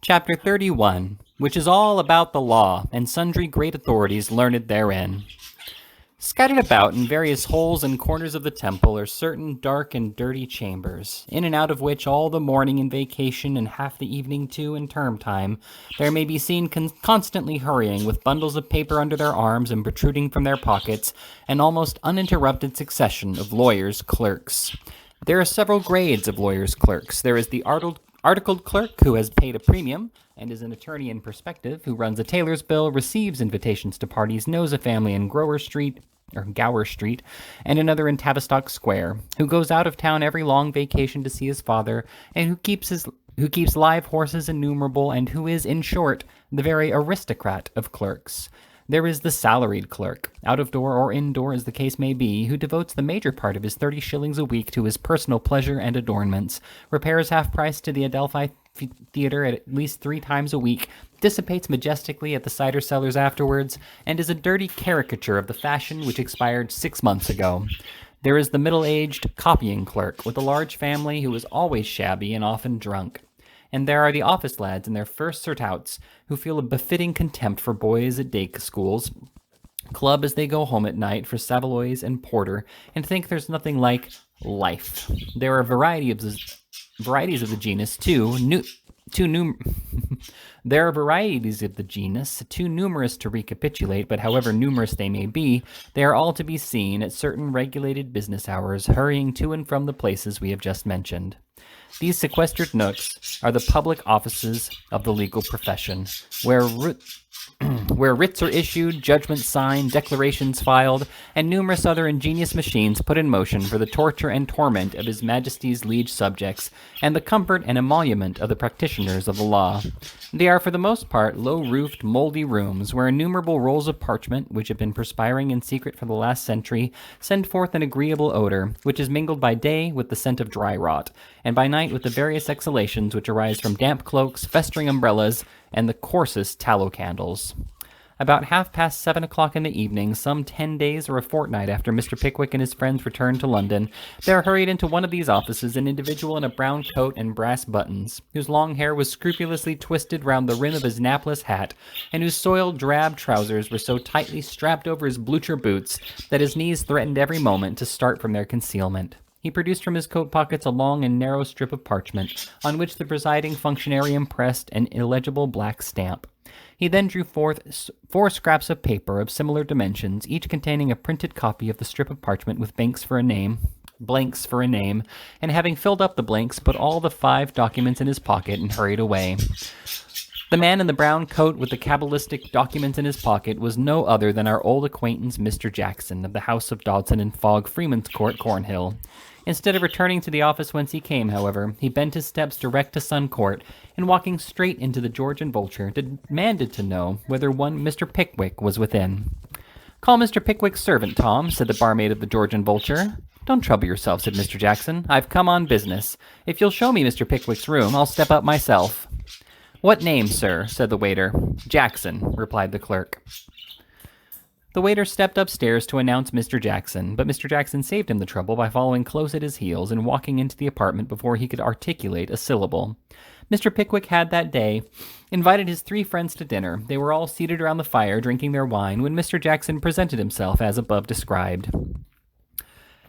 Chapter 31, which is all about the law and sundry great authorities learned therein. Scattered about in various holes and corners of the temple are certain dark and dirty chambers, in and out of which all the morning in vacation and half the evening too in term time there may be seen constantly hurrying with bundles of paper under their arms and protruding from their pockets, an almost uninterrupted succession of lawyers' clerks. There are several grades of lawyers' clerks. There is the articled clerk who has paid a premium and is an attorney in perspective, who runs a tailor's bill, receives invitations to parties, knows a family in Gower Street, and another in Tavistock Square, who goes out of town every long vacation to see his father, and who keeps live horses innumerable, and who is, in short, the very aristocrat of clerks. There is the salaried clerk, out of door or indoor as the case may be, who devotes the major part of his 30 shillings a week to his personal pleasure and adornments, repairs half price to the Adelphi Theatre at least 3 times a week, dissipates majestically at the cider cellars afterwards, and is a dirty caricature of the fashion which expired 6 months ago. There is the middle-aged copying clerk, with a large family, who is always shabby and often drunk. And there are the office lads in their first surtouts, who feel a befitting contempt for boys at day schools, club as they go home at night for Savoys and porter, and think there's nothing like life. There are varieties of the genus, There are varieties of the genus, too numerous to recapitulate, but however numerous they may be, they are all to be seen at certain regulated business hours, hurrying to and from the places we have just mentioned. These sequestered nooks are the public offices of the legal profession, where writs are issued, judgments signed, declarations filed, and numerous other ingenious machines put in motion for the torture and torment of His Majesty's liege subjects, and the comfort and emolument of the practitioners of the law. They are for the most part low-roofed, mouldy rooms, where innumerable rolls of parchment, which have been perspiring in secret for the last century, send forth an agreeable odor, which is mingled by day with the scent of dry rot, and by night with the various exhalations which arise from damp cloaks, festering umbrellas, and the coarsest tallow candles. About 7:30 in the evening, some 10 days or a fortnight after Mr. Pickwick and his friends returned to London, there hurried into one of these offices an individual in a brown coat and brass buttons, whose long hair was scrupulously twisted round the rim of his napless hat, and whose soiled drab trousers were so tightly strapped over his blucher boots that his knees threatened every moment to start from their concealment. He produced from his coat pockets a long and narrow strip of parchment, on which the presiding functionary impressed an illegible black stamp. He then drew forth 4 scraps of paper of similar dimensions, each containing a printed copy of the strip of parchment with blanks for a name, and having filled up the blanks, put all the 5 documents in his pocket and hurried away. The man in the brown coat with the cabalistic documents in his pocket was no other than our old acquaintance Mr. Jackson, of the house of Dodson and Fogg, Freeman's Court, Cornhill. Instead of returning to the office whence he came, however, he bent his steps direct to Sun Court, and walking straight into the George and Vulture, demanded to know whether one Mr. Pickwick was within. "Call Mr. Pickwick's servant, Tom," said the barmaid of the George and Vulture. "Don't trouble yourself," said Mr. Jackson. "I've come on business. If you'll show me Mr. Pickwick's room, I'll step up myself." "What name, sir?" said the waiter. "Jackson," replied the clerk. The waiter stepped upstairs to announce Mr. Jackson, but Mr. Jackson saved him the trouble by following close at his heels and walking into the apartment before he could articulate a syllable. Mr. Pickwick had that day invited his 3 friends to dinner. They were all seated around the fire drinking their wine when Mr. Jackson presented himself as above described.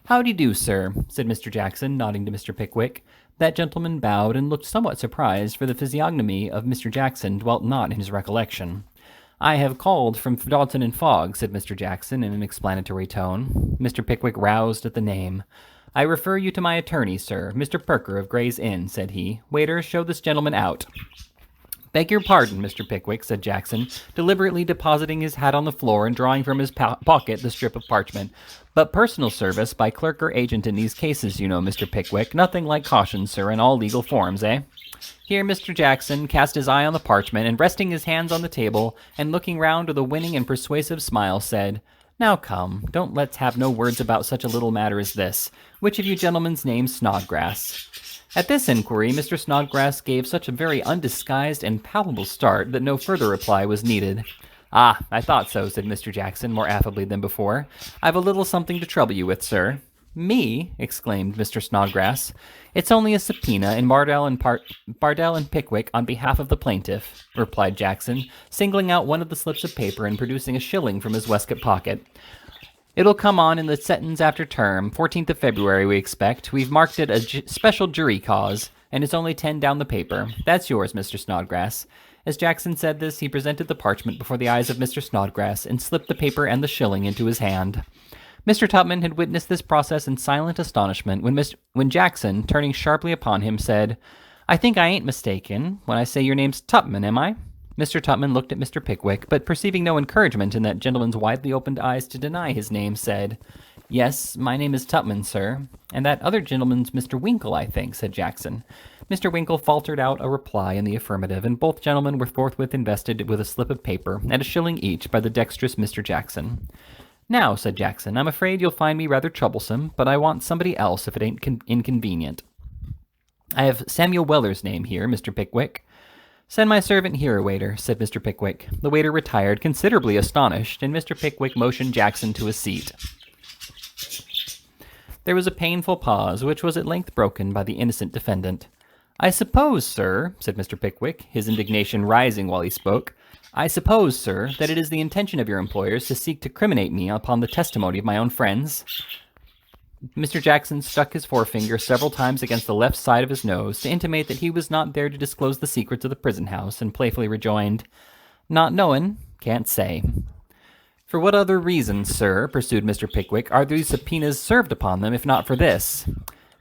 "How do you do, sir?" said Mr. Jackson, nodding to Mr. Pickwick. That gentleman bowed and looked somewhat surprised, for the physiognomy of Mr. Jackson dwelt not in his recollection. "I have called from Dodson and Fogg," said Mr. Jackson in an explanatory tone. Mr. Pickwick roused at the name. "I refer you to my attorney, sir, Mr. Perker of Gray's Inn," said he. "Waiter, show this gentleman out." "Beg your pardon, Mr. Pickwick," said Jackson, deliberately depositing his hat on the floor and drawing from his pocket the strip of parchment. "But personal service by clerk or agent in these cases, you know, Mr. Pickwick. Nothing like caution, sir, in all legal forms, eh?" Here Mr. Jackson cast his eye on the parchment, and resting his hands on the table, and looking round with a winning and persuasive smile, said, "Now come, don't let's have no words about such a little matter as this. Which of you gentlemen's name's Snodgrass?" At this inquiry, Mr. Snodgrass gave such a very undisguised and palpable start that no further reply was needed. "Ah, I thought so," said Mr. Jackson, more affably than before. "I've a little something to trouble you with, sir." Me? Exclaimed Mr. Snodgrass. It's only a subpoena in Bardell and Pickwick on behalf of the plaintiff, replied Jackson, singling out one of the slips of paper and producing a shilling from his waistcoat pocket. It'll come on in the sentence after term, 14th of February, we expect. We've marked it a special jury cause, and it's only 10 down the paper. That's yours, Mr. Snodgrass. As Jackson said this, he presented the parchment before the eyes of Mr. Snodgrass and slipped the paper and the shilling into his hand. Mr. Tupman had witnessed this process in silent astonishment when Jackson, turning sharply upon him, said, I think I ain't mistaken when I say your name's Tupman, am I? Mr. Tupman looked at Mr. Pickwick, but perceiving no encouragement in that gentleman's widely opened eyes to deny his name, said, Yes, my name is Tupman, sir. And that other gentleman's Mr. Winkle, I think, said Jackson. Mr. Winkle faltered out a reply in the affirmative, and both gentlemen were forthwith invested with a slip of paper and a shilling each by the dexterous Mr. Jackson. Now, said Jackson, I'm afraid you'll find me rather troublesome, but I want somebody else if it ain't inconvenient. I have Samuel Weller's name here, Mr. Pickwick. Send my servant here, waiter, said Mr. Pickwick. The waiter retired, considerably astonished, and Mr. Pickwick motioned Jackson to a seat. There was a painful pause, which was at length broken by the innocent defendant. I suppose, sir, said Mr. Pickwick, his indignation rising while he spoke, I suppose, sir, that it is the intention of your employers to seek to criminate me upon the testimony of my own friends. Mr. Jackson struck his forefinger several times against the left side of his nose to intimate that he was not there to disclose the secrets of the prison house, and playfully rejoined, Not knowin', can't say. For what other reasons, sir, pursued Mr. Pickwick, are these subpoenas served upon them, if not for this?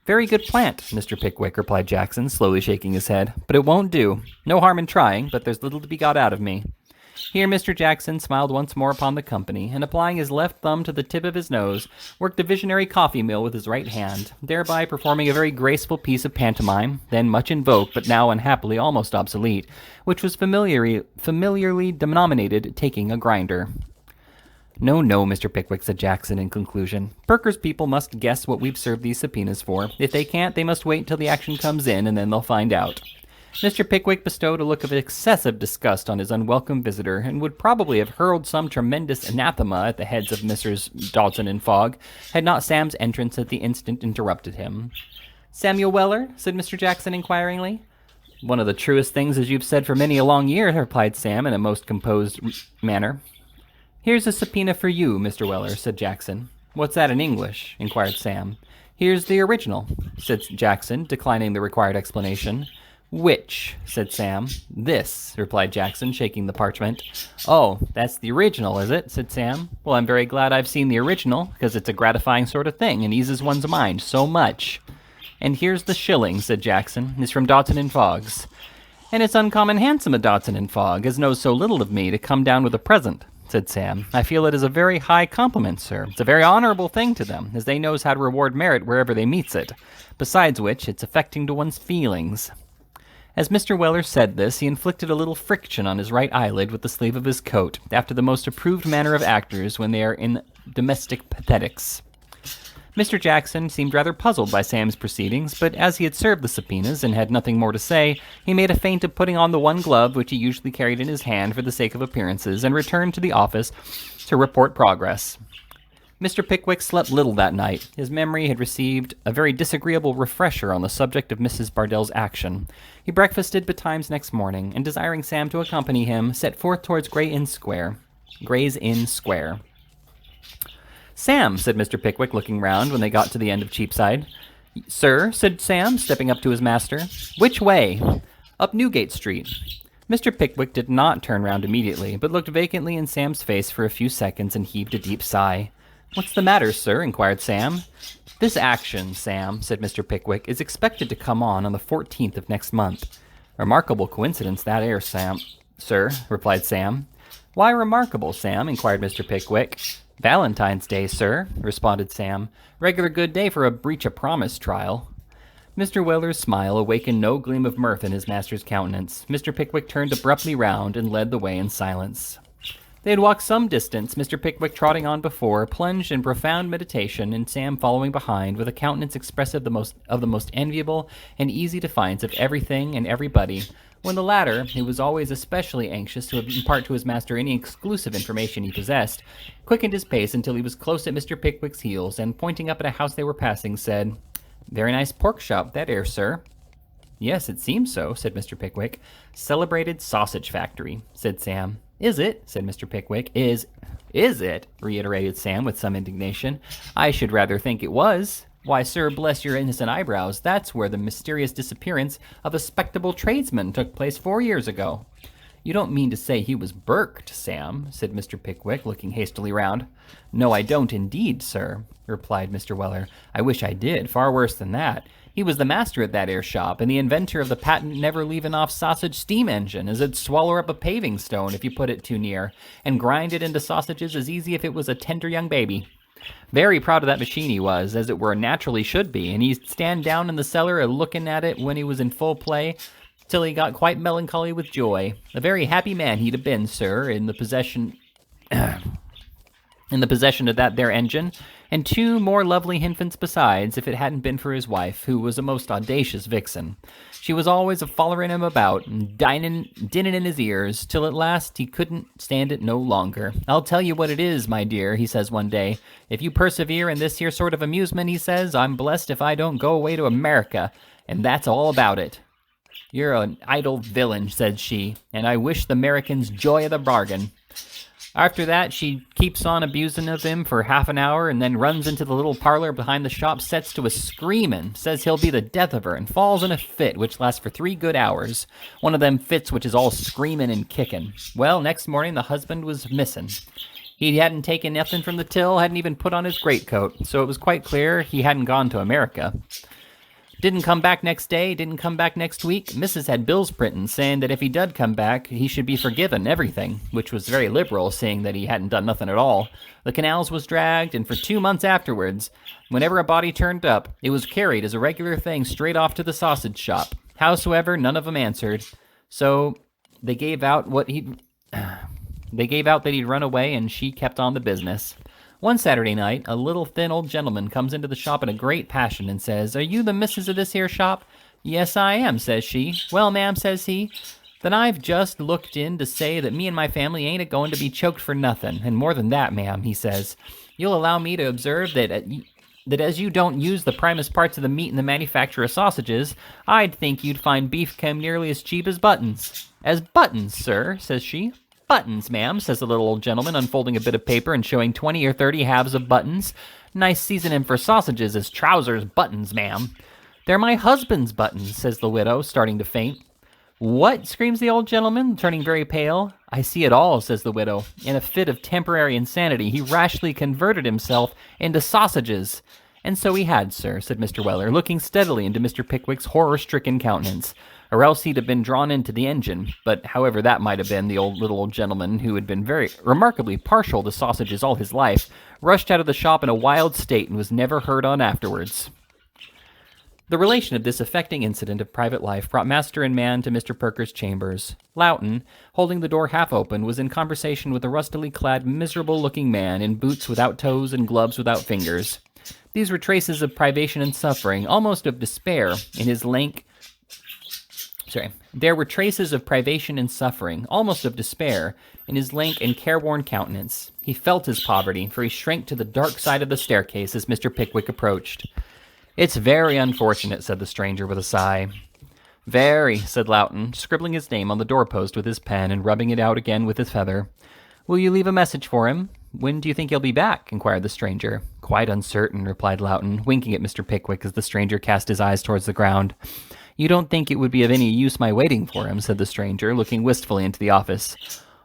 Very good plant, Mr. Pickwick, replied Jackson, slowly shaking his head, but it won't do. No harm in trying, but there's little to be got out of me. Here Mr. Jackson smiled once more upon the company, and applying his left thumb to the tip of his nose, worked a visionary coffee mill with his right hand, thereby performing a very graceful piece of pantomime, then much in vogue, but now unhappily almost obsolete, which was familiarly denominated taking a grinder. No, Mr. Pickwick, said Jackson in conclusion. Perker's people must guess what we've served these subpoenas for. If they can't, they must wait till the action comes in, and then they'll find out. Mr. Pickwick bestowed a look of excessive disgust on his unwelcome visitor, and would probably have hurled some tremendous anathema at the heads of Messrs. Dodson and Fogg, had not Sam's entrance at the instant interrupted him. Samuel Weller? Said Mr. Jackson inquiringly. One of the truest things as you've said for many a long year, replied Sam in a most composed manner. Here's a subpoena for you, Mr. Weller, said Jackson. What's that in English? Inquired Sam. Here's the original, said Jackson, declining the required explanation. Which? Said Sam. This, replied Jackson, shaking the parchment. Oh, that's the original, is it? Said Sam. Well, I'm very glad I've seen the original, because it's a gratifying sort of thing and eases one's mind so much. And here's the shilling, said Jackson. It's from Dodson and Fogg's. And it's uncommon handsome of Dodson and Fogg, as knows so little of me, to come down with a present, said Sam. I feel it is a very high compliment, sir. It's a very honorable thing to them, as they knows how to reward merit wherever they meets it. Besides which, it's affecting to one's feelings. As Mr. Weller said this, he inflicted a little friction on his right eyelid with the sleeve of his coat, after the most approved manner of actors when they are in domestic pathetics. Mr. Jackson seemed rather puzzled by Sam's proceedings, but as he had served the subpoenas and had nothing more to say, he made a feint of putting on the one glove which he usually carried in his hand for the sake of appearances, and returned to the office to report progress. Mr. Pickwick slept little that night. His memory had received a very disagreeable refresher on the subject of Mrs. Bardell's action. He breakfasted betimes next morning, and desiring Sam to accompany him, set forth towards Gray's Inn Square. Sam, said Mr. Pickwick, looking round when they got to the end of Cheapside. Sir, said Sam, stepping up to his master. Which way? Up Newgate Street. Mr. Pickwick did not turn round immediately, but looked vacantly in Sam's face for a few seconds and heaved a deep sigh. What's the matter, sir? Inquired Sam. This action, Sam, said Mr. Pickwick, is expected to come on the 14th of next month. Remarkable coincidence that air, Sam, sir, replied Sam. Why remarkable, Sam? Inquired Mr. Pickwick. Valentine's Day, sir, responded Sam. Regular good day for a breach of promise trial. Mr. Weller's smile awakened no gleam of mirth in his master's countenance. Mr. Pickwick turned abruptly round and led the way in silence. They had walked some distance, Mr. Pickwick trotting on before, plunged in profound meditation, and Sam following behind, with a countenance expressive of the most enviable and easy defiance of everything and everybody, When the latter, who was always especially anxious to impart to his master any exclusive information he possessed, quickened his pace until he was close at Mr. Pickwick's heels, and pointing up at a house they were passing, said, "Very nice pork shop, that 'ere, sir." "Yes, it seems so," said Mr. Pickwick. "Celebrated sausage factory," said Sam. "Is it?" said Mr. Pickwick. Is it?" reiterated Sam with some indignation. "I should rather think it was. Why, sir, bless your innocent eyebrows, that's where the mysterious disappearance of a spectable tradesman took place 4 years ago." "You don't mean to say he was burked, Sam?" said Mr. Pickwick, looking hastily round. "No, I don't indeed, sir," replied Mr. Weller. "I wish I did, far worse than that. He was the master at that 'ere shop, and the inventor of the patent never-leavin'-off sausage steam engine, as 'ud swaller up a paving stone if you put it too near, and grind it into sausages as easy if it was a tender young baby. Very proud of that machine he was, as it were naturally should be, and he'd stand down in the cellar a-looking at it when he was in full play, till he got quite melancholy with joy. A very happy man he'd have been, sir, in the possession of that there engine, and 2 more lovely hinfants besides, if it hadn't been for his wife, who was a most audacious vixen. She was always a-follerin' him about, and dinnin' in his ears, till at last he couldn't stand it no longer. 'I'll tell you what it is, my dear,' he says one day. 'If you persevere in this here sort of amusement,' he says, 'I'm blessed if I don't go away to America, and that's all about it.' 'You're an idle villain,' said she, 'and I wish the Americans joy of the bargain.' After that, she keeps on abusing of him for half an hour, and then runs into the little parlor behind the shop, sets to a screamin', says he'll be the death of her, and falls in a fit, which lasts for 3 good hours. One of them fits which is all screamin' and kickin'. Well, next morning the husband was missin'. He hadn't taken nothing from the till, hadn't even put on his greatcoat, so it was quite clear he hadn't gone to America. Didn't come back next day, didn't come back next week. Mrs. had bills printin' saying that if he did come back, he should be forgiven everything, which was very liberal, seeing that he hadn't done nothing at all. The canals was dragged, and for 2 months afterwards, whenever a body turned up, it was carried as a regular thing straight off to the sausage shop. Howsoever, none of 'em answered, so they gave out that he'd run away, and she kept on the business. One Saturday night, a little thin old gentleman comes into the shop in a great passion and says, 'Are you the missus of this here shop?' 'Yes, I am,' says she. 'Well, ma'am,' says he, 'then I've just looked in to say that me and my family ain't a-going to be choked for nothing, and more than that, ma'am,' he says. 'You'll allow me to observe that as you don't use the primest parts of the meat in the manufacture of sausages, I'd think you'd find beef come nearly as cheap as buttons.' 'As buttons, sir?' says she. 'Buttons, ma'am,' says the little old gentleman, unfolding a bit of paper and showing 20 or 30 halves of buttons. 'Nice seasoning for sausages is trousers buttons, ma'am.' 'They're my husband's buttons,' says the widow, starting to faint. 'What?' screams the old gentleman, turning very pale. 'I see it all,' says the widow. 'In a fit of temporary insanity, he rashly converted himself into sausages.' 'And so he had, sir,' said Mr. Weller, looking steadily into Mr. Pickwick's horror-stricken countenance. 'Or else he'd have been drawn into the engine.' But however that might have been, the little old gentleman, who had been very remarkably partial to sausages all his life, rushed out of the shop in a wild state and was never heard on afterwards." The relation of this affecting incident of private life brought master and man to Mr. Perker's chambers. Loughton, holding the door half open, was in conversation with a rustily clad, miserable-looking man in boots without toes and gloves without fingers. These were traces of privation and suffering, almost of despair, in his lank... There were traces of privation and suffering, almost of despair, in his lank and careworn countenance. He felt his poverty, for he shrank to the dark side of the staircase as Mr. Pickwick approached. "It's very unfortunate," said the stranger with a sigh. "Very," said Loughton, scribbling his name on the doorpost with his pen and rubbing it out again with his feather. "Will you leave a message for him? When do you think he'll be back?" inquired the stranger. "Quite uncertain," replied Loughton, winking at Mr. Pickwick as the stranger cast his eyes towards the ground. "You don't think it would be of any use my waiting for him?" said the stranger, looking wistfully into the office.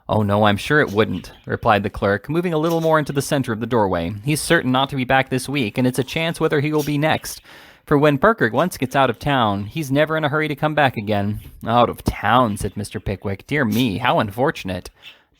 "Oh, no, I'm sure it wouldn't," replied the clerk, moving a little more into the center of the doorway. "He's certain not to be back this week, and it's a chance whether he will be next. For when Perker once gets out of town, he's never in a hurry to come back again." "Out of town," said Mr. Pickwick. "Dear me, how unfortunate."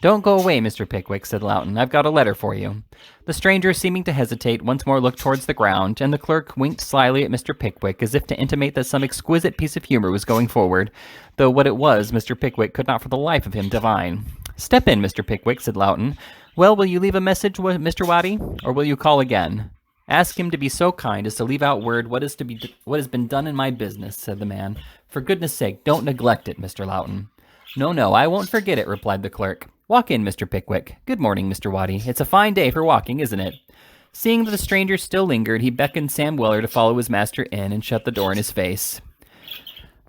"Don't go away, Mr. Pickwick," said Loughton. "I've got a letter for you." The stranger, seeming to hesitate, once more looked towards the ground, and the clerk winked slyly at Mr. Pickwick, as if to intimate that some exquisite piece of humor was going forward, though what it was Mr. Pickwick could not for the life of him divine. "Step in, Mr. Pickwick," said Loughton. "Well, will you leave a message, Mr. Waddy, or will you call again?" Ask him to be so kind as to leave out word what has been done in my business, said the man. For goodness sake, don't neglect it, Mr. Loughton. No, I won't forget it, replied the clerk. Walk in, Mr. Pickwick. Good morning, Mr. Waddy. It's a fine day for walking, isn't it? Seeing that the stranger still lingered, he beckoned Sam Weller to follow his master in and shut the door in his face.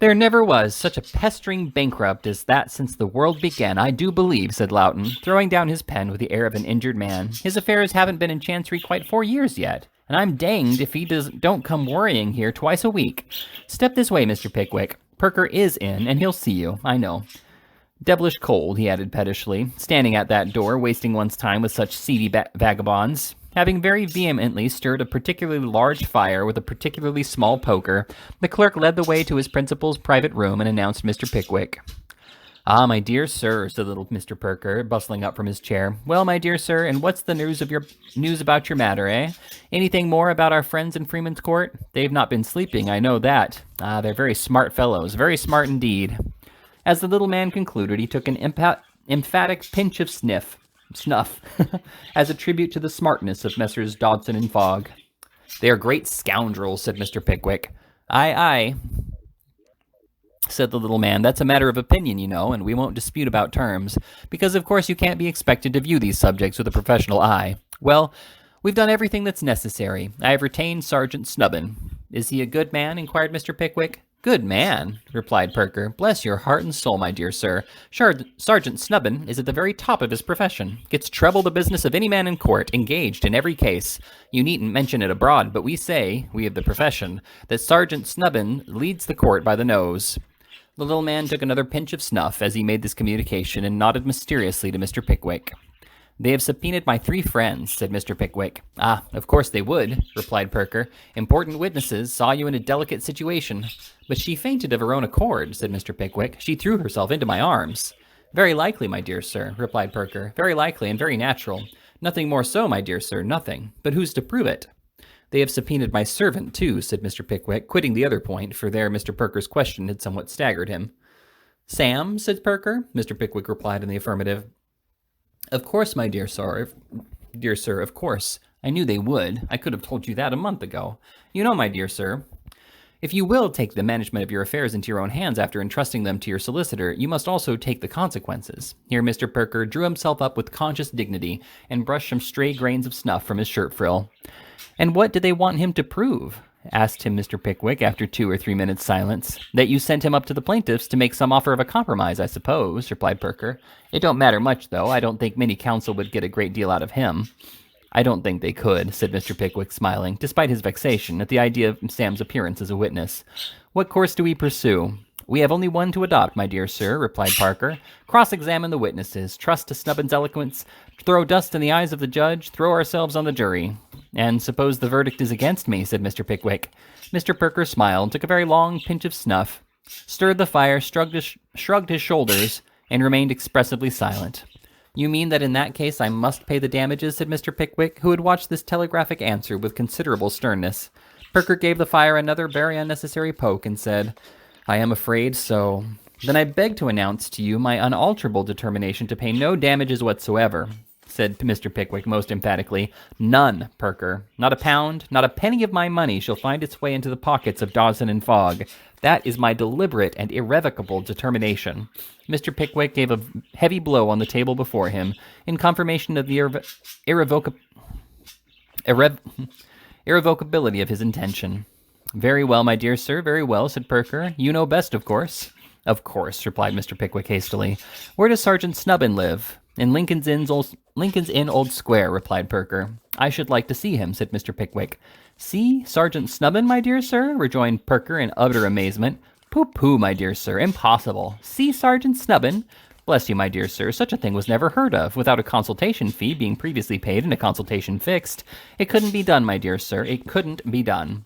There never was such a pestering bankrupt as that since the world began, I do believe, said Loughton, throwing down his pen with the air of an injured man. His affairs haven't been in Chancery quite 4 years yet, and I'm danged if he don't come worrying here twice a week. Step this way, Mr. Pickwick. Perker is in, and he'll see you, I know. Devilish cold, he added pettishly, standing at that door, wasting one's time with such seedy vagabonds. Having very vehemently stirred a particularly large fire with a particularly small poker, the clerk led the way to his principal's private room and announced Mr. Pickwick. Ah, my dear sir, said little Mr. Perker, bustling up from his chair. Well, my dear sir, and what's the news about your matter, eh? Anything more about our friends in Freeman's Court? They've not been sleeping, I know that. Ah, they're very smart fellows, very smart indeed. As the little man concluded, he took an emphatic pinch of snuff, as a tribute to the smartness of Messrs. Dodson and Fogg. They are great scoundrels, said Mr. Pickwick. Aye, said the little man. That's a matter of opinion, you know, and we won't dispute about terms, because of course you can't be expected to view these subjects with a professional eye. Well, we've done everything that's necessary. I have retained Sergeant Snubbin. Is he a good man? Inquired Mr. Pickwick. Good man, replied Perker. Bless your heart and soul, my dear sir. Sergeant Snubbin is at the very top of his profession. Gets treble the business of any man in court, engaged in every case. You needn't mention it abroad, but we say, we of the profession, that Sergeant Snubbin leads the court by the nose. The little man took another pinch of snuff as he made this communication and nodded mysteriously to Mr. Pickwick. They have subpoenaed my 3 friends, said Mr. Pickwick. Ah, of course they would, replied Perker. Important witnesses saw you in a delicate situation. But she fainted of her own accord, said Mr. Pickwick. She threw herself into my arms. Very likely, my dear sir, replied Perker. Very likely and very natural. Nothing more so, my dear sir, nothing. But who's to prove it? They have subpoenaed my servant, too, said Mr. Pickwick, quitting the other point, for there Mr. Perker's question had somewhat staggered him. Sam, said Perker. Mr. Pickwick replied in the affirmative. Of course, my dear sir, of course. I knew they would. I could have told you that a month ago. You know, my dear sir, if you will take the management of your affairs into your own hands after entrusting them to your solicitor, you must also take the consequences. Here Mr. Perker drew himself up with conscious dignity and brushed some stray grains of snuff from his shirt frill. And what did they want him to prove? Asked him Mr. Pickwick after 2 or 3 minutes' silence. That you sent him up to the plaintiffs to make some offer of a compromise, I suppose, replied Perker. It don't matter much, though. I don't think many counsel would get a great deal out of him. I don't think they could, said Mr. Pickwick, smiling, despite his vexation at the idea of Sam's appearance as a witness. What course do we pursue? We have only one to adopt, my dear sir, replied Parker. Cross-examine the witnesses, trust to Snubbin's eloquence, throw dust in the eyes of the judge, throw ourselves on the jury. And suppose the verdict is against me, said Mr. Pickwick. Mr. Perker smiled, took a very long pinch of snuff, stirred the fire, shrugged his shoulders, and remained expressively silent. You mean that in that case I must pay the damages, said Mr. Pickwick, who had watched this telegraphic answer with considerable sternness. Perker gave the fire another very unnecessary poke and said, I am afraid so. Then I beg to announce to you my unalterable determination to pay no damages whatsoever, said Mr. Pickwick most emphatically. None, Perker. Not a pound, not a penny of my money shall find its way into the pockets of Dodson and Fogg. That is my deliberate and irrevocable determination. Mr. Pickwick gave a heavy blow on the table before him, in confirmation of the irrevocability of his intention. Very well, my dear sir, very well, said Perker. You know best, of course. Of course, replied Mr. Pickwick hastily. Where does Sergeant Snubbin live? In Lincoln's Inn Old Square, replied Perker. I should like to see him, said Mr. Pickwick. See, Sergeant Snubbin, my dear sir, rejoined Perker in utter amazement. Pooh, my dear sir, impossible. See Sergeant Snubbin? Bless you, my dear sir, such a thing was never heard of, without a consultation fee being previously paid and a consultation fixed. It couldn't be done, my dear sir, it couldn't be done.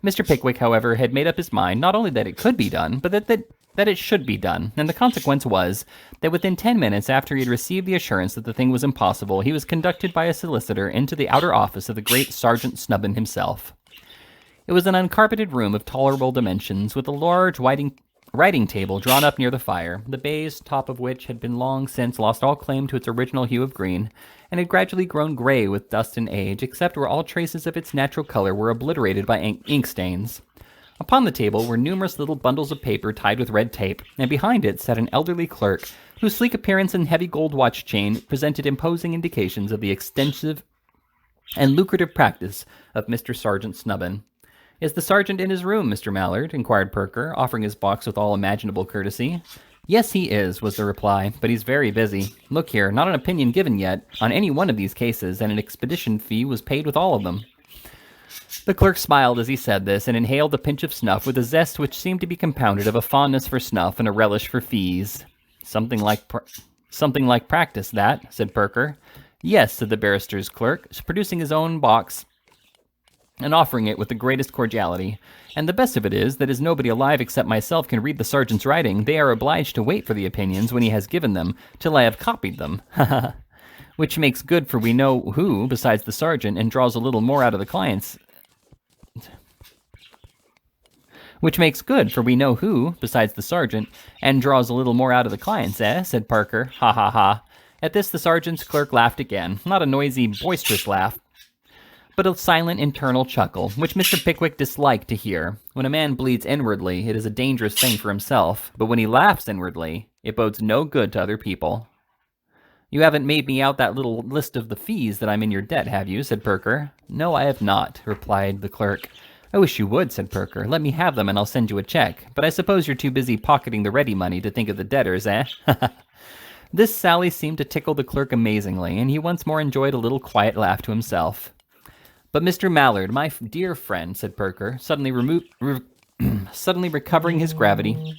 Mr. Pickwick, however, had made up his mind not only that it could be done, but that it should be done, and the consequence was that within 10 minutes after he had received the assurance that the thing was impossible, he was conducted by a solicitor into the outer office of the great Sergeant Snubbin himself. It was an uncarpeted room of tolerable dimensions, with a large writing table drawn up near the fire, the baize top of which had been long since lost all claim to its original hue of green, and had gradually grown gray with dust and age, except where all traces of its natural color were obliterated by ink stains. Upon the table were numerous little bundles of paper tied with red tape, and behind it sat an elderly clerk, whose sleek appearance and heavy gold watch chain presented imposing indications of the extensive and lucrative practice of Mr. Sergeant Snubbin. "Is the sergeant in his room, Mr. Mallard?" inquired Perker, offering his box with all imaginable courtesy. "Yes, he is," was the reply, "but he's very busy. Look here, not an opinion given yet on any one of these cases, and an expedition fee was paid with all of them." The clerk smiled as he said this, and inhaled a pinch of snuff with a zest which seemed to be compounded of a fondness for snuff and a relish for fees. Something like practice, that," said Perker. "Yes," said the barrister's clerk, producing his own box and offering it with the greatest cordiality. "And the best of it is that as nobody alive except myself can read the sergeant's writing, they are obliged to wait for the opinions when he has given them, till I have copied them. Which makes good, for we know who, besides the sergeant, and draws a little more out of the clients. Which makes good, for we know who, besides the sergeant, and draws a little more out of the clients, eh?" said Parker. "Ha ha ha." At this the sergeant's clerk laughed again, not a noisy, boisterous laugh, but a silent internal chuckle, which Mr. Pickwick disliked to hear. When a man bleeds inwardly, it is a dangerous thing for himself, but when he laughs inwardly, it bodes no good to other people. "You haven't made me out that little list of the fees that I'm in your debt, have you?" said Perker. "No, I have not," replied the clerk. "I wish you would," said Perker. "Let me have them and I'll send you a check. But I suppose you're too busy pocketing the ready money to think of the debtors, eh?" This sally seemed to tickle the clerk amazingly, and he once more enjoyed a little quiet laugh to himself. "But Mr. Mallard, my dear friend," said Perker, suddenly recovering his gravity,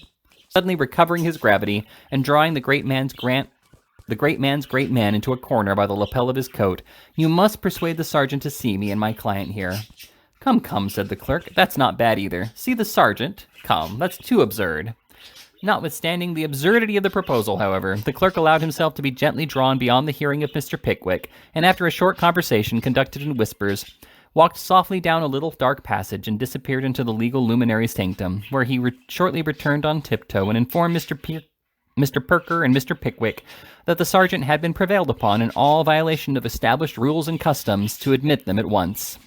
and drawing the great man's great man into a corner by the lapel of his coat, "you must persuade the sergeant to see me and my client here." "Come, come," said the clerk, "that's not bad either. See the sergeant? Come, that's too absurd." Notwithstanding the absurdity of the proposal, however, the clerk allowed himself to be gently drawn beyond the hearing of Mr. Pickwick, and after a short conversation conducted in whispers, walked softly down a little dark passage and disappeared into the legal luminary's sanctum, where he shortly returned on tiptoe and informed Mr. Perker and Mr. Pickwick that the sergeant had been prevailed upon in all violation of established rules and customs to admit them at once.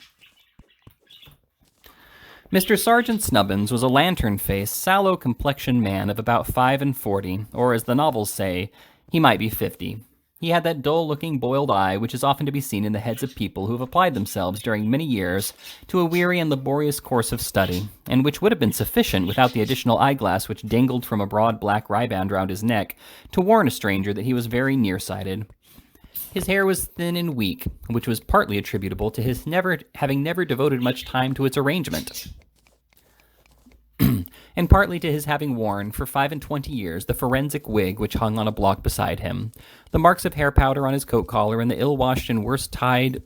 Mr. Sergeant Snubbins was a lantern-faced, sallow-complexioned man of about 45, or as the novels say, he might be 50. He had that dull-looking boiled eye which is often to be seen in the heads of people who have applied themselves during many years to a weary and laborious course of study, and which would have been sufficient without the additional eyeglass which dangled from a broad black riband round his neck to warn a stranger that he was very nearsighted. His hair was thin and weak, which was partly attributable to his having never devoted much time to its arrangement, and partly to his having worn, for 25 years, the forensic wig which hung on a block beside him. The marks of hair powder on his coat collar and the ill-washed and worse-tied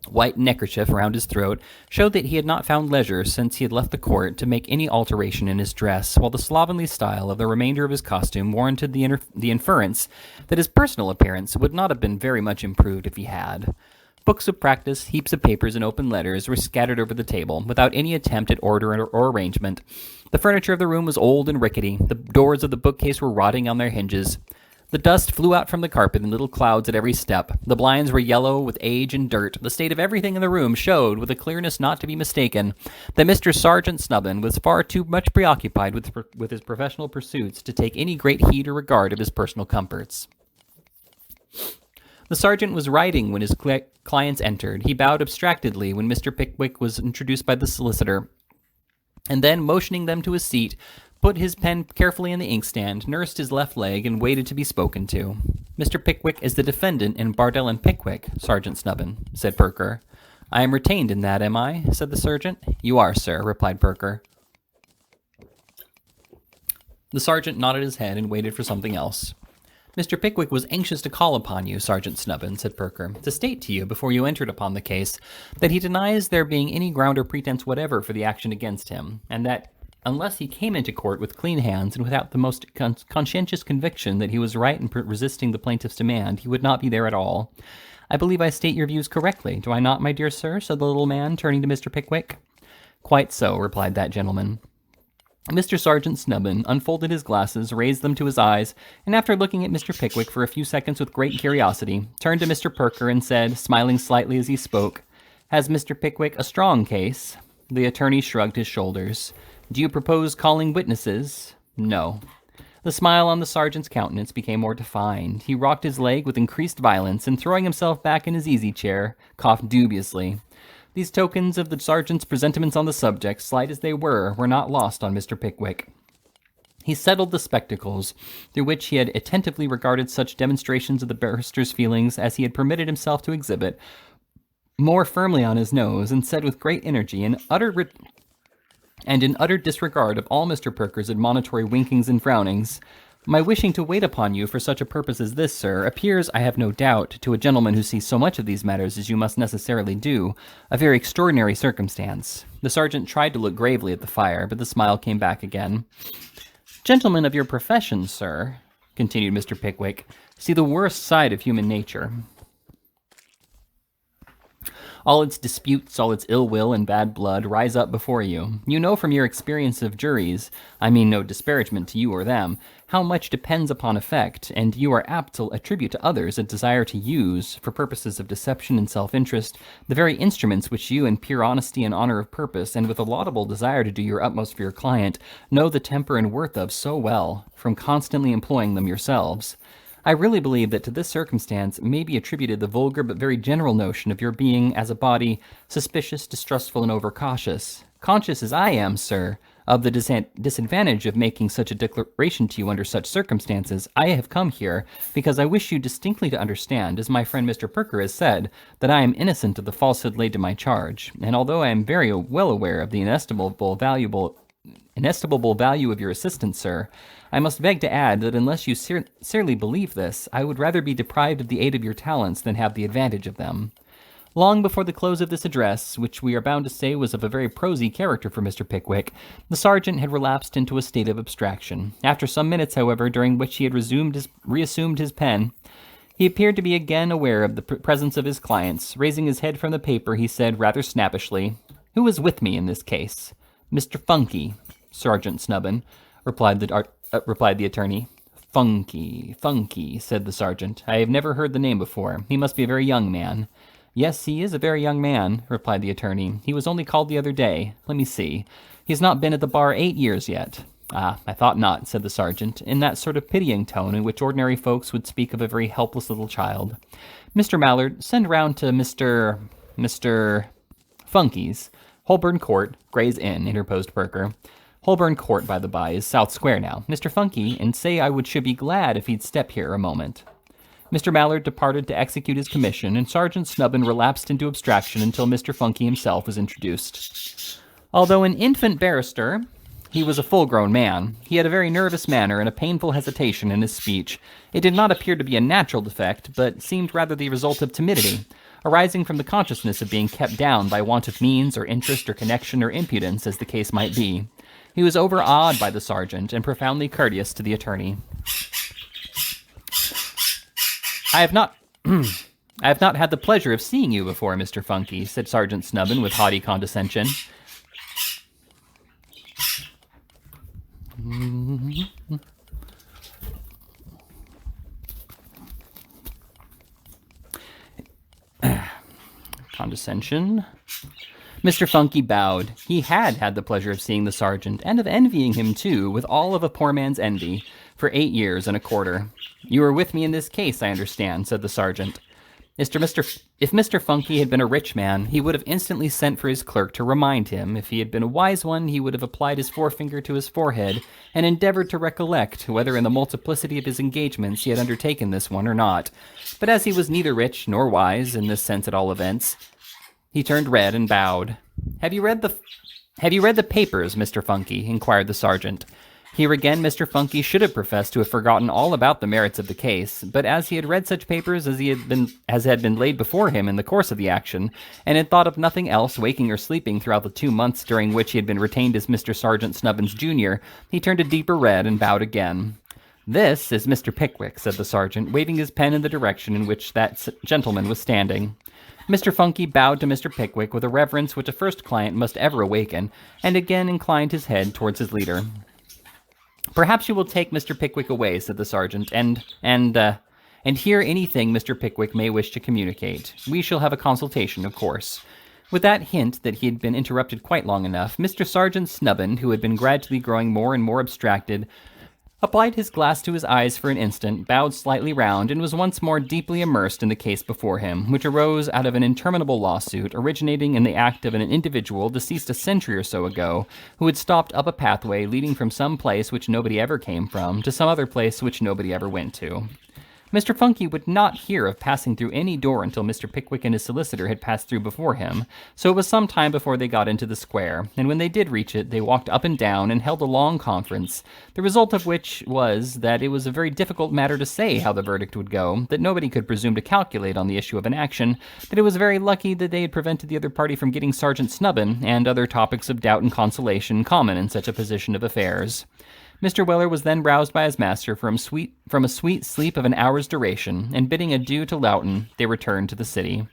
white neckerchief around his throat showed that he had not found leisure since he had left the court to make any alteration in his dress, while the slovenly style of the remainder of his costume warranted the inference that his personal appearance would not have been very much improved if he had. Books of practice, heaps of papers, and open letters were scattered over the table, without any attempt at order or arrangement. The furniture of the room was old and rickety. The doors of the bookcase were rotting on their hinges. The dust flew out from the carpet in little clouds at every step. The blinds were yellow with age and dirt. The state of everything in the room showed, with a clearness not to be mistaken, that Mr. Sergeant Snubbin was far too much preoccupied with his professional pursuits to take any great heed or regard of his personal comforts. The sergeant was writing when his clients entered. He bowed abstractedly when Mr. Pickwick was introduced by the solicitor, and then, motioning them to a seat, put his pen carefully in the inkstand, nursed his left leg, and waited to be spoken to. "Mr. Pickwick is the defendant in Bardell and Pickwick, Sergeant Snubbin," said Perker. "I am retained in that, am I?" said the sergeant. "You are, sir," replied Perker. The sergeant nodded his head and waited for something else. "Mr. Pickwick was anxious to call upon you, Sergeant Snubbin," said Perker, "to state to you, before you entered upon the case, that he denies there being any ground or pretense whatever for the action against him, and that unless he came into court with clean hands and without the most conscientious conviction that he was right in resisting the plaintiff's demand, he would not be there at all. I believe I state your views correctly, do I not, my dear sir?" said the little man, turning to Mr. Pickwick. "Quite so," replied that gentleman. Mr. Sergeant Snubbin unfolded his glasses, raised them to his eyes, and after looking at Mr. Pickwick for a few seconds with great curiosity, turned to Mr. Perker and said, smiling slightly as he spoke, "Has Mr. Pickwick a strong case?" The attorney shrugged his shoulders. "Do you propose calling witnesses?" "No." The smile on the sergeant's countenance became more defined. He rocked his leg with increased violence, and throwing himself back in his easy chair, coughed dubiously. These tokens of the sergeant's presentiments on the subject, slight as they were not lost on Mr. Pickwick. He settled the spectacles, through which he had attentively regarded such demonstrations of the barrister's feelings as he had permitted himself to exhibit, more firmly on his nose, and said with great energy, in utter disregard of all Mr. Perker's admonitory winkings and frownings, "My wishing to wait upon you for such a purpose as this, sir, appears, I have no doubt, to a gentleman who sees so much of these matters as you must necessarily do, a very extraordinary circumstance." The sergeant tried to look gravely at the fire, but the smile came back again. "Gentlemen of your profession, sir," continued Mr. Pickwick, "see the worst side of human nature. All its disputes, all its ill will and bad blood rise up before you. You know from your experience of juries, I mean no disparagement to you or them, how much depends upon effect, and you are apt to attribute to others a desire to use, for purposes of deception and self-interest, the very instruments which you, in pure honesty and honor of purpose, and with a laudable desire to do your utmost for your client, know the temper and worth of so well, from constantly employing them yourselves. I really believe that to this circumstance may be attributed the vulgar but very general notion of your being, as a body, suspicious, distrustful, and overcautious. Conscious as I am, sir, of the disadvantage of making such a declaration to you under such circumstances, I have come here because I wish you distinctly to understand, as my friend Mr. Perker has said, that I am innocent of the falsehood laid to my charge, and although I am very well aware of the inestimable value of your assistance, sir, I must beg to add that unless you sincerely believe this, I would rather be deprived of the aid of your talents than have the advantage of them. Long before the close of this address, which we are bound to say was of a very prosy character for Mr. Pickwick, the sergeant had relapsed into a state of abstraction. After some minutes, however, during which he had reassumed his pen, he appeared to be again aware of the presence of his clients. Raising his head from the paper, he said rather snappishly, "Who is with me in this case?" "Mr. Funky, Sergeant Snubbin," replied the attorney. Funky, said the sergeant. "I have never heard the name before. He must be a very young man." "Yes, he is a very young man," replied the attorney. "He was only called the other day. Let me see. He has not been at the bar 8 years yet." "Ah, I thought not," said the sergeant, in that sort of pitying tone in which ordinary folks would speak of a very helpless little child. "Mr. Mallard, send round to Mr. Funky's. Holborn Court, Gray's Inn," interposed Perker. "Holborn Court, by the by, is South Square now. Mr. Funky, and say I should be glad if he'd step here a moment." Mr. Mallard departed to execute his commission, and Sergeant Snubbin relapsed into abstraction until Mr. Funky himself was introduced. Although an infant barrister, he was a full-grown man. He had a very nervous manner and a painful hesitation in his speech. It did not appear to be a natural defect, but seemed rather the result of timidity, arising from the consciousness of being kept down by want of means or interest or connection or impudence, as the case might be. He was overawed by the sergeant and profoundly courteous to the attorney. I have not had the pleasure of seeing you before, Mr. Funky," said Sergeant Snubbin with haughty condescension. Condescension. Mr. Funky bowed. He had the pleasure of seeing the sergeant, and of envying him, too, with all of a poor man's envy, for 8 years and a quarter. "You were with me in this case, I understand," said the sergeant. If Mr. Funky had been a rich man, he would have instantly sent for his clerk to remind him. If he had been a wise one, he would have applied his forefinger to his forehead and endeavored to recollect whether in the multiplicity of his engagements he had undertaken this one or not. But as he was neither rich nor wise, in this sense at all events, he turned red and bowed. Have you read the papers, Mr. Funky?" inquired the sergeant. Here again Mr. Funky should have professed to have forgotten all about the merits of the case, but as he had read such papers as had been laid before him in the course of the action, and had thought of nothing else, waking or sleeping, throughout the 2 months during which he had been retained as Mr. Sergeant Snubbin's junior, he turned a deeper red and bowed again. "This is Mr. Pickwick," said the sergeant, waving his pen in the direction in which that gentleman was standing. Mr. Funky bowed to Mr. Pickwick with a reverence which a first client must ever awaken, and again inclined his head towards his leader. "Perhaps you will take Mr. Pickwick away," said the sergeant, and hear anything Mr. Pickwick may wish to communicate. We shall have a consultation, of course." With that hint that he had been interrupted quite long enough, Mr. Sergeant Snubbin, who had been gradually growing more and more abstracted, applied his glass to his eyes for an instant, bowed slightly round, and was once more deeply immersed in the case before him, which arose out of an interminable lawsuit originating in the act of an individual deceased a century or so ago, who had stopped up a pathway leading from some place which nobody ever came from to some other place which nobody ever went to. Mr. Funky would not hear of passing through any door until Mr. Pickwick and his solicitor had passed through before him, so it was some time before they got into the square, and when they did reach it, they walked up and down and held a long conference, the result of which was that it was a very difficult matter to say how the verdict would go, that nobody could presume to calculate on the issue of an action, that it was very lucky that they had prevented the other party from getting Sergeant Snubbin, and other topics of doubt and consolation common in such a position of affairs. Mr. Weller was then roused by his master from a sweet sleep of an hour's duration, and bidding adieu to Loughton, they returned to the city.